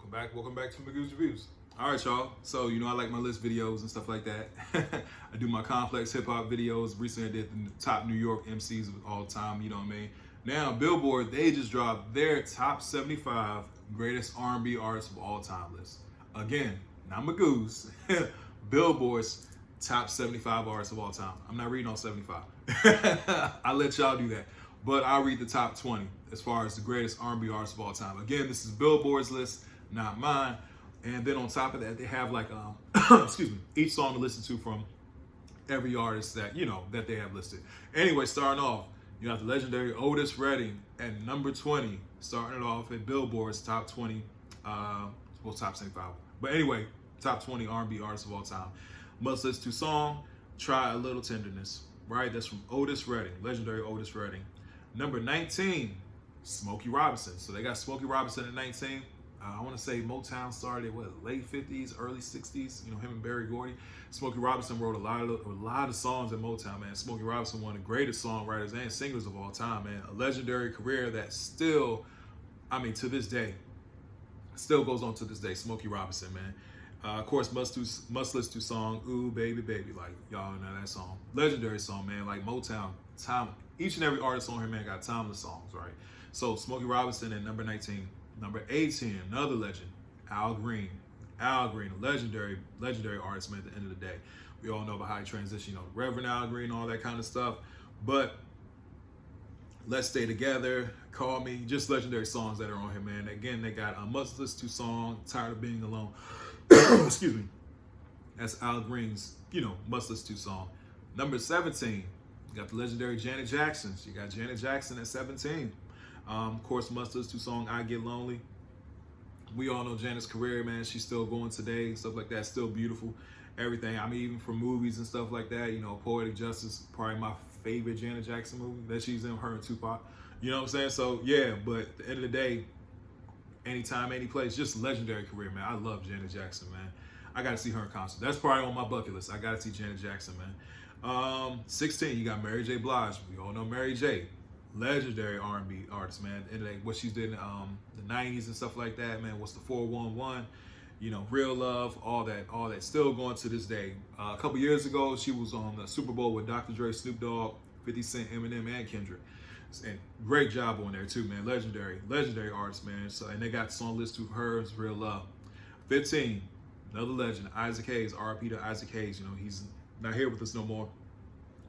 Welcome back to Magoo's Reviews. All right, y'all. So, I like my list videos and stuff like that. I do my complex hip hop videos. Recently, I did the top New York MCs of all time, you know what I mean? Now, Billboard, they just dropped their top 75 greatest R&B artists of all time list. Again, not Magoo's, Billboard's top 75 artists of all time. I'm not reading all 75. I'll let y'all do that. But I'll read the top 20 as far as the greatest R&B artists of all time. Again, this is Billboard's list, not mine. And then on top of that, they have like, excuse me, each song to listen to from every artist that, that they have listed. Anyway, starting off, you have the legendary Otis Redding at number 20, starting it off at Billboard's top 20, top 75. But anyway, top 20 R&B artists of all time. Must listen to song, Try a Little Tenderness, right? That's from Otis Redding, legendary Otis Redding. Number 19, Smokey Robinson. So they got Smokey Robinson at 19. I want to say Motown started late 50s, early 60s. Him and Berry Gordy. Smokey Robinson wrote a lot of songs in Motown, man. Smokey Robinson, one of the greatest songwriters and singers of all time, man. A legendary career that still, to this day, still goes on to this day. Smokey Robinson, man. Of course, must listen to song, Ooh Baby Baby, like y'all know that song. Legendary song, man. Like Motown, time. Each and every artist on here, man, got timeless songs, right? So Smokey Robinson at number 19. Number 18, another legend, Al Green. Al Green, a legendary artist, man, at the end of the day. We all know about how he transitioned, Reverend Al Green, all that kind of stuff. But Let's Stay Together, Call Me, just legendary songs that are on here, man. Again, they got a Must Listen To song, Tired of Being Alone. Excuse me. That's Al Green's, Must Listen To song. Number 17, you got the legendary Janet Jackson. You got Janet Jackson at 17. Of course, Must Listen To song, I Get Lonely. We all know Janet's career, man. She's still going today, stuff like that. Still beautiful, everything. Even from movies and stuff like that, Poetic Justice, probably my favorite Janet Jackson movie that she's in, her and Tupac. You know what I'm saying? So, yeah, but at the end of the day, anytime, any place, just legendary career, man. I love Janet Jackson, man. I got to see her in concert. That's probably on my bucket list. I got to see Janet Jackson, man. 16, you got Mary J. Blige. We all know Mary J. Legendary R&B artist, man. And like what she's did in the 90s and stuff like that, man. What's the 411? Real Love, all that. Still going to this day. A couple years ago, she was on the Super Bowl with Dr. Dre, Snoop Dogg, 50 Cent, Eminem, and Kendrick. And great job on there too, man. Legendary artist, man. So and they got song list to hers, Real Love. 15, another legend, Isaac Hayes. R.I.P. to Isaac Hayes. He's not here with us no more.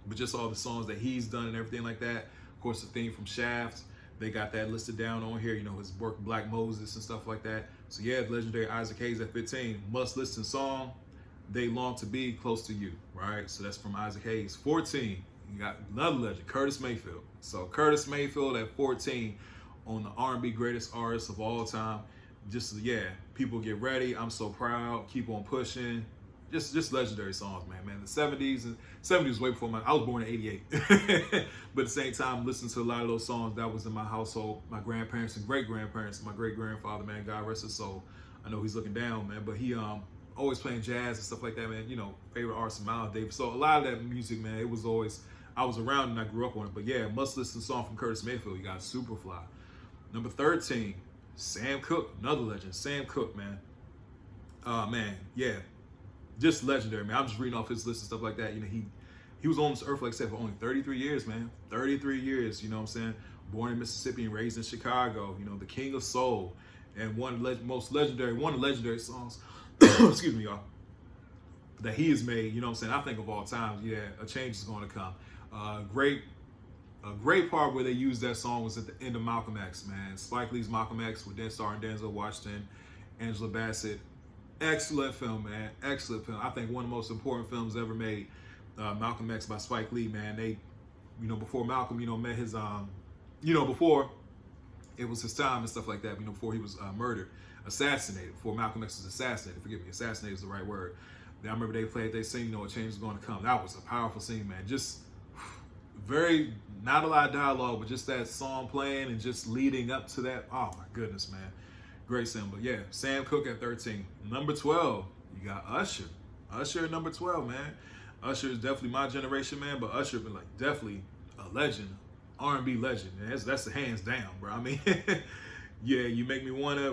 But just all the songs that he's done and everything like that. Of course, the theme from Shaft, they got that listed down on here. His work, Black Moses and stuff like that. So yeah, legendary Isaac Hayes at 15. Must listen song, They Long to Be Close to You, right? So that's from Isaac Hayes. 14, you got another legend, Curtis Mayfield. So Curtis Mayfield at 14 on the R&B greatest artist of all time. Just, yeah, people get ready. I'm so proud. Keep on pushing. Just legendary songs, man. The 70s was way before I was born in 88. But at the same time, listening to a lot of those songs that was in my household, my grandparents and great-grandparents, my great-grandfather, man, God rest his soul. I know he's looking down, man, but he always playing jazz and stuff like that, man. Favorite artist, Miles Davis. So a lot of that music, man, it was always, I was around and I grew up on it. But yeah, must listen song from Curtis Mayfield. You got Superfly. Number 13, Sam Cooke, another legend. Sam Cooke, man. Man, yeah. Just legendary, man. I'm just reading off his list and stuff like that. He was on this earth, like I said, for only 33 years, man. 33 years, you know what I'm saying? Born in Mississippi and raised in Chicago, the king of soul. And one of the legendary songs, excuse me, y'all, that he has made, you know what I'm saying? I think of all times, yeah, a change is going to come. A great part where they used that song was at the end of Malcolm X, man. Spike Lee's Malcolm X with starring Denzel Washington, Angela Bassett. Excellent film, man. Excellent film. I think one of the most important films ever made. Malcolm X by Spike Lee, man. They, before Malcolm, met his, before it was his time and stuff like that. Before he was murdered, assassinated. Before Malcolm X was assassinated. Forgive me, assassinated is the right word. I remember they played. They sing, a change is going to come. That was a powerful scene, man. Just very not a lot of dialogue, but just that song playing and just leading up to that. Oh my goodness, man. Great symbol. Yeah, Sam Cooke at 13. Number 12, you got Usher. Usher at number 12, man. Usher is definitely my generation, man, but Usher been definitely a legend, R&B legend. And that's the hands down, bro. Yeah, you make me wanna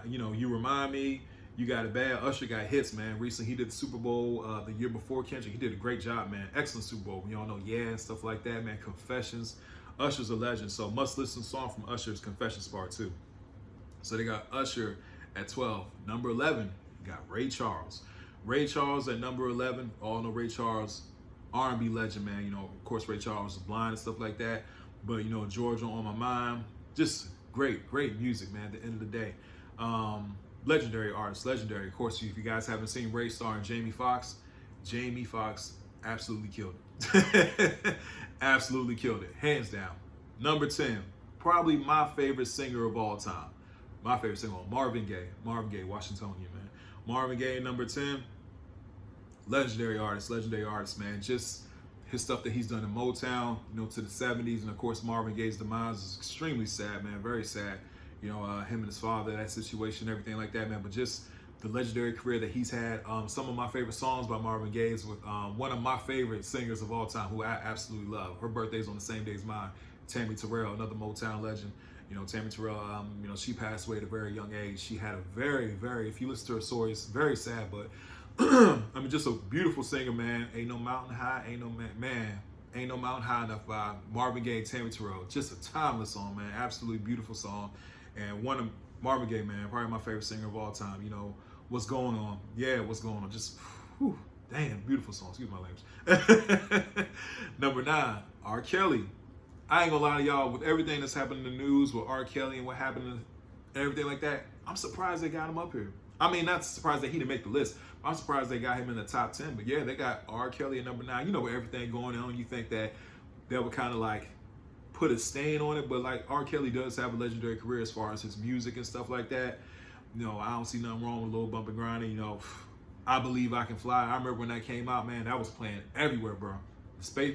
you remind me. You got it bad. Usher got hits, man. Recently, he did the Super Bowl the year before Kendrick. He did a great job, man. Excellent Super Bowl. You all know, yeah, and stuff like that, man. Confessions. Usher's a legend. So must listen song from Usher is Confessions Part 2. So they got Usher at 12. Number 11, you got Ray Charles. Ray Charles at number 11. All know Ray Charles, R&B legend, man. You know, of course, Ray Charles was blind and stuff like that. But, you know, Georgia on My Mind. Just great music, man, at the end of the day. Legendary artist, legendary. Of course, if you guys haven't seen Ray starring Jamie Foxx absolutely killed it. Absolutely killed it, hands down. Number 10, probably my favorite singer of all time. My favorite singer, Marvin Gaye. Marvin Gaye, Washingtonian, man. Marvin Gaye, number 10. Legendary artist, man. Just his stuff that he's done in Motown, you know, to the 70s. And of course, Marvin Gaye's demise is extremely sad, man. Very sad. You know, him and his father, that situation, everything like that, man. But just the legendary career that he's had. Some of my favorite songs by Marvin Gaye is with one of my favorite singers of all time, who I absolutely love. Her birthday's on the same day as mine, Tammy Terrell, another Motown legend. You know, Tammy Terrell, you know, she passed away at a very young age. She had a very, if you listen to her story, it's very sad, but I mean, just a beautiful singer, man. Ain't no mountain high, ain't no mountain high enough by Marvin Gaye, Tammy Terrell. Just a timeless song, man. Absolutely beautiful song. And one of Marvin Gaye, man, probably my favorite singer of all time. You know, What's Going On? Yeah, What's Going On? Just, whew, damn, beautiful song. Excuse my language. Number 9, R. Kelly. I ain't gonna lie to y'all, with everything that's happened in the news with R. Kelly and what happened and everything like that, I'm surprised they got him up here. I mean, not surprised that he didn't make the list. I'm surprised they got him in the top 10. But yeah, they got R. Kelly at number 9. You know, with everything going on, you think that would kind of like put a stain on it, but like R. Kelly does have a legendary career as far as his music and stuff like that. You know, I don't see nothing wrong with Lil Bump and Grinding. You know, I Believe I Can Fly. I remember when that came out, man, that was playing everywhere, bro.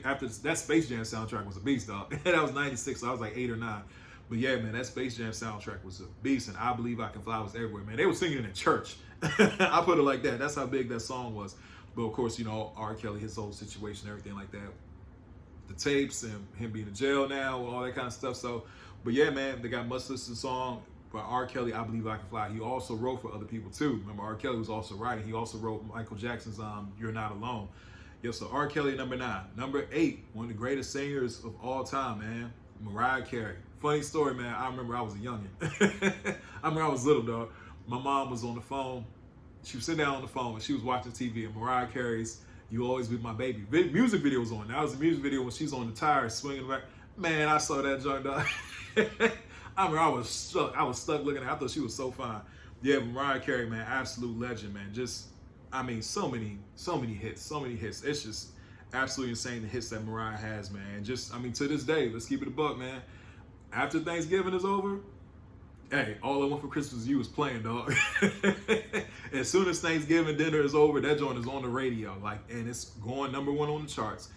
After that Space Jam soundtrack was a beast, dog. That was 96, so I was like 8 or 9. But yeah, man, that Space Jam soundtrack was a beast, and I Believe I Can Fly was everywhere, man. They were singing it in church. I put it like that. That's how big that song was. But of course, you know, R. Kelly, his whole situation, everything like that. The tapes and him being in jail now, all that kind of stuff. So, but yeah, man, they got Must Listen song by R. Kelly, I Believe I Can Fly. He also wrote for other people too. Remember, R. Kelly was also writing. He also wrote Michael Jackson's You're Not Alone. Yeah, so R. Kelly, number 9. Number 8, one of the greatest singers of all time, man, Mariah Carey. Funny story, man. I remember I was a youngin'. I remember I was little, dog. My mom was on the phone. She was sitting down on the phone and she was watching TV, and Mariah Carey's You Always Be My Baby music video was on. That was the music video when she's on the tires swinging back. Man, I saw that joint, dog. I remember I was stuck looking at her. I thought she was so fine. Yeah, Mariah Carey, man, absolute legend, man. Just, I mean, so many hits. It's just absolutely insane the hits that Mariah has, man. Just, I mean, to this day, let's keep it a buck, man. After Thanksgiving is over, hey, All I Want for Christmas is You is playing, dog. As soon as Thanksgiving dinner is over, that joint is on the radio, like, and it's going number 1 on the charts.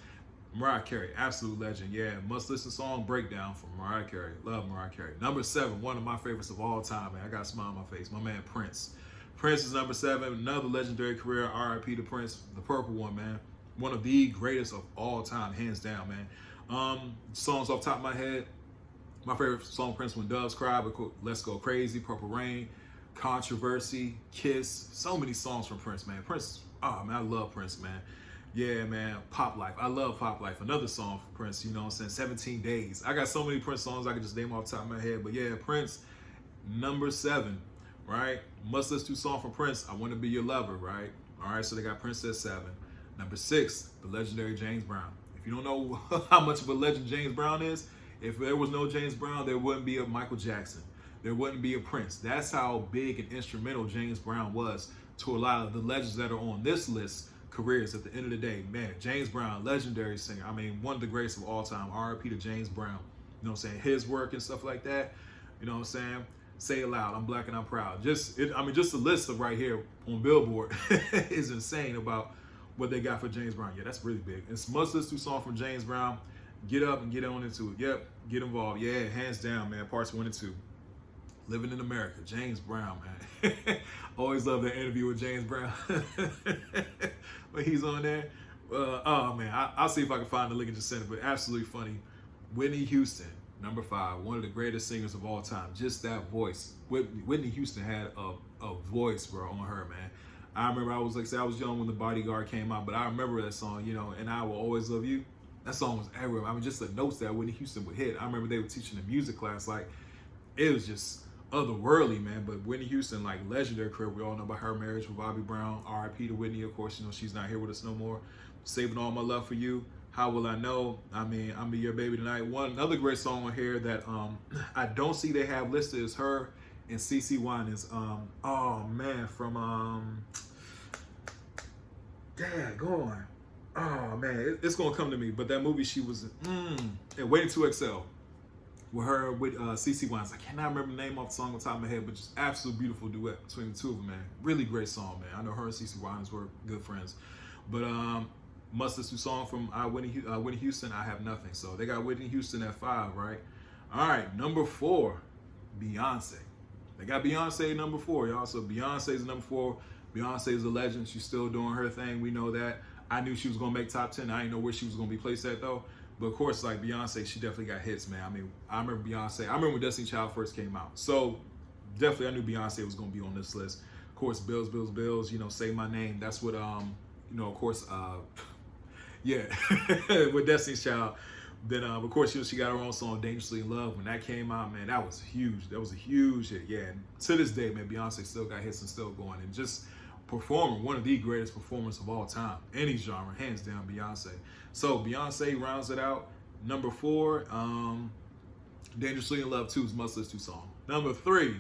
Mariah Carey, absolute legend. Yeah, Must Listen song Breakdown from Mariah Carey. Love Mariah Carey. Number 7, one of my favorites of all time, man. I got a smile on my face. My man Prince. Prince is number 7. Another legendary career. R.I.P. to Prince, the purple one, man. One of the greatest of all time, hands down, man. Songs off the top of my head. My favorite song, Prince, When Doves Cry, but Let's Go Crazy, Purple Rain, Controversy, Kiss. So many songs from Prince, man. Prince, oh man, I love Prince, man. Yeah, man, Pop Life. I love Pop Life. Another song for Prince, you know what I'm saying? 17 Days. I got so many Prince songs I can just name off the top of my head. But yeah, Prince, number 7, right? Must Listen to song from Prince, I Want to Be Your Lover, right? All right, so they got Prince at 7. Number 6, the legendary James Brown. If you don't know how much of a legend James Brown is, if there was no James Brown, there wouldn't be a Michael Jackson. There wouldn't be a Prince. That's how big and instrumental James Brown was to a lot of the legends that are on this list careers at the end of the day. Man, James Brown, legendary singer. I mean, one of the greatest of all time. R.I.P. to James Brown. You know what I'm saying? His work and stuff like that. You know what I'm saying? Say it loud. I'm black and I'm proud. Just the list of right here on Billboard is insane about what they got for James Brown. Yeah, that's really big. It's Must Listen to song from James Brown. Get up and get on into it. Yep, get involved. Yeah, hands down, man. Parts 1 and 2. Living in America, James Brown, man. Always love that interview with James Brown. When he's on there. Oh, man, I'll see if I can find the link and just send it, but absolutely funny. Whitney Houston. Number 5, one of the greatest singers of all time. Just that voice. Whitney Houston had a voice, bro, on her, man. I remember I was young when The Bodyguard came out, but I remember that song, you know, and I Will Always Love You. That song was everywhere. I mean, just the notes that Whitney Houston would hit. I remember they were teaching a music class, like, it was just otherworldly, man. But Whitney Houston, like, legendary career. We all know about her marriage with Bobby Brown. R.I.P. to Whitney, of course. You know, she's not here with us no more. Saving All My Love for You. How Will I Know? I mean, I'm Be Your Baby Tonight. Another great song on here that I don't see they have listed is her and CeCe Winans. Oh man, from Dad, go on. Oh man, it's gonna come to me. But that movie she was in, Waiting to Excel, with her with CeCe Winans. I cannot remember the name off the song on top of my head, but just absolute beautiful duet between the two of them, man. Really great song, man. I know her and CeCe Winans were good friends, but must listen to song from Whitney Houston, I Have Nothing. So they got Whitney Houston at 5, right? All right, number 4, Beyonce. They got Beyonce number 4, y'all. So Beyonce's number 4. Beyonce is a legend. She's still doing her thing. We know that. I knew she was gonna make top 10. I didn't know where she was gonna be placed at though. But of course, like Beyonce, she definitely got hits, man. I mean, I remember Beyonce. I remember when Destiny Child first came out. So definitely, I knew Beyonce was gonna be on this list. Of course, Bills, Bills, Bills. You know, Say My Name. That's what you know. Of course, yeah, with Destiny's Child. Then, of course, she got her own song, Dangerously in Love. When that came out, man, that was huge. That was a huge hit, yeah. And to this day, man, Beyonce still got hits and still going. And just performing, one of the greatest performers of all time. Any genre, hands down, Beyonce. So, Beyonce rounds it out. Number 4, Dangerously in Love 2's Must Listen To song. Number 3,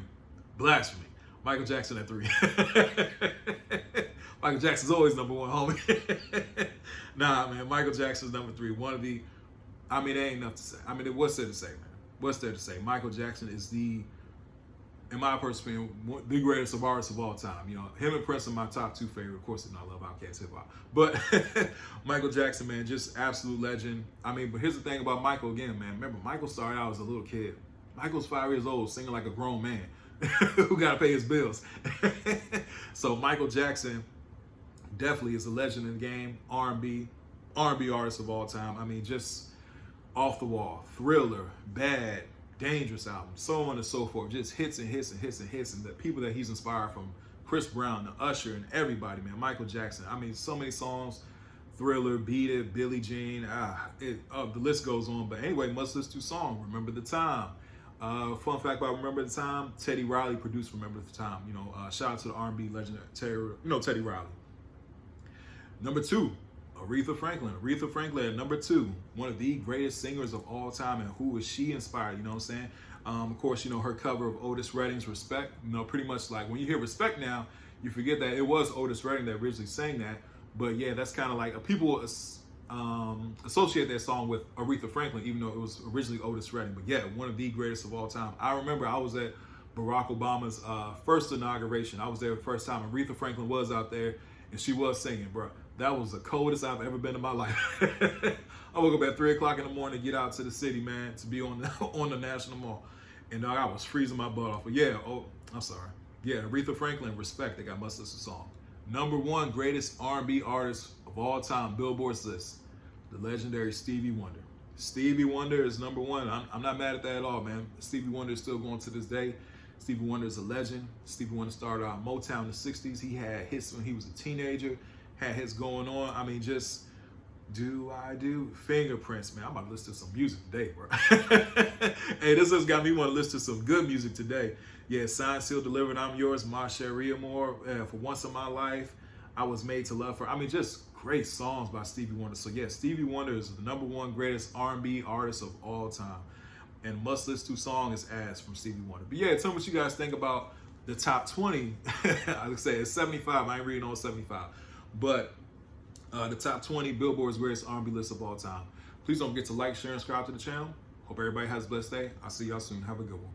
Blasphemy. Michael Jackson at 3. Michael Jackson's always number 1, homie. Nah, man, Michael Jackson's number 3. One of the, I mean, there ain't enough to say. I mean, what's there to say, man? What's there to say? Michael Jackson is the, in my personal opinion, the greatest of artists of all time. You know, him and Prince are my top 2 favorite. Of course, you know, I love Outkast hip hop. But Michael Jackson, man, just absolute legend. I mean, but here's the thing about Michael again, man. Remember, Michael started out as a little kid. Michael's 5 years old, singing like a grown man who got to pay his bills. So Michael Jackson definitely is a legend in the game. R&B artist of all time. I mean, just off the wall. Thriller, Bad, Dangerous album, so on and so forth. Just hits and hits and hits and hits. And the people that he's inspired from, Chris Brown, to Usher, and everybody, man. Michael Jackson. I mean, so many songs. Thriller, Beat It, Billie Jean. The list goes on. But anyway, Must Listen To song, Remember the Time. Fun fact about Remember the Time, Teddy Riley produced Remember the Time. You know, shout out to the R&B legend, Teddy Riley. Number 2, Aretha Franklin. Aretha Franklin at number 2, one of the greatest singers of all time. And who is she inspired? You know what I'm saying? Of course, you know, her cover of Otis Redding's Respect. You know, pretty much like when you hear Respect now, you forget that it was Otis Redding that originally sang that. But yeah, that's kind of like, people associate that song with Aretha Franklin, even though it was originally Otis Redding. But yeah, one of the greatest of all time. I remember I was at Barack Obama's first inauguration. I was there the first time. Aretha Franklin was out there, and she was singing, bro. That was the coldest I've ever been in my life. I woke up at 3 o'clock in the morning to get out to the city, man, to be on the National Mall. And I was freezing my butt off. But yeah, I'm sorry. Yeah, Aretha Franklin, Respect. They got Must Listen song. Number 1 greatest R&B artist of all time, Billboard's list, the legendary Stevie Wonder. Stevie Wonder is number 1. I'm not mad at that at all, man. Stevie Wonder is still going to this day. Stevie Wonder is a legend. Stevie Wonder started out in Motown in the 60s. He had hits when he was a teenager, had hits going on. I mean, just Do I Do, Fingerprints, man. I'm about to listen to some music today, bro. Hey, this has got me want to listen to some good music today. Yeah, Signed, Sealed, Delivered, I'm Yours, Ma Cherie Amour, For Once in My Life, I Was Made to Love Her. I mean, just great songs by Stevie Wonder. So yeah, Stevie Wonder is the number 1 greatest R&B artist of all time. And Must Listen To song is Ass from Stevie Wonder. But yeah, tell me what you guys think about the top 20. I would say it's 75. I ain't reading on 75. But the top 20 Billboard's greatest R&B list of all time. Please don't forget to like, share, and subscribe to the channel. Hope everybody has a blessed day. I'll see y'all soon. Have a good one.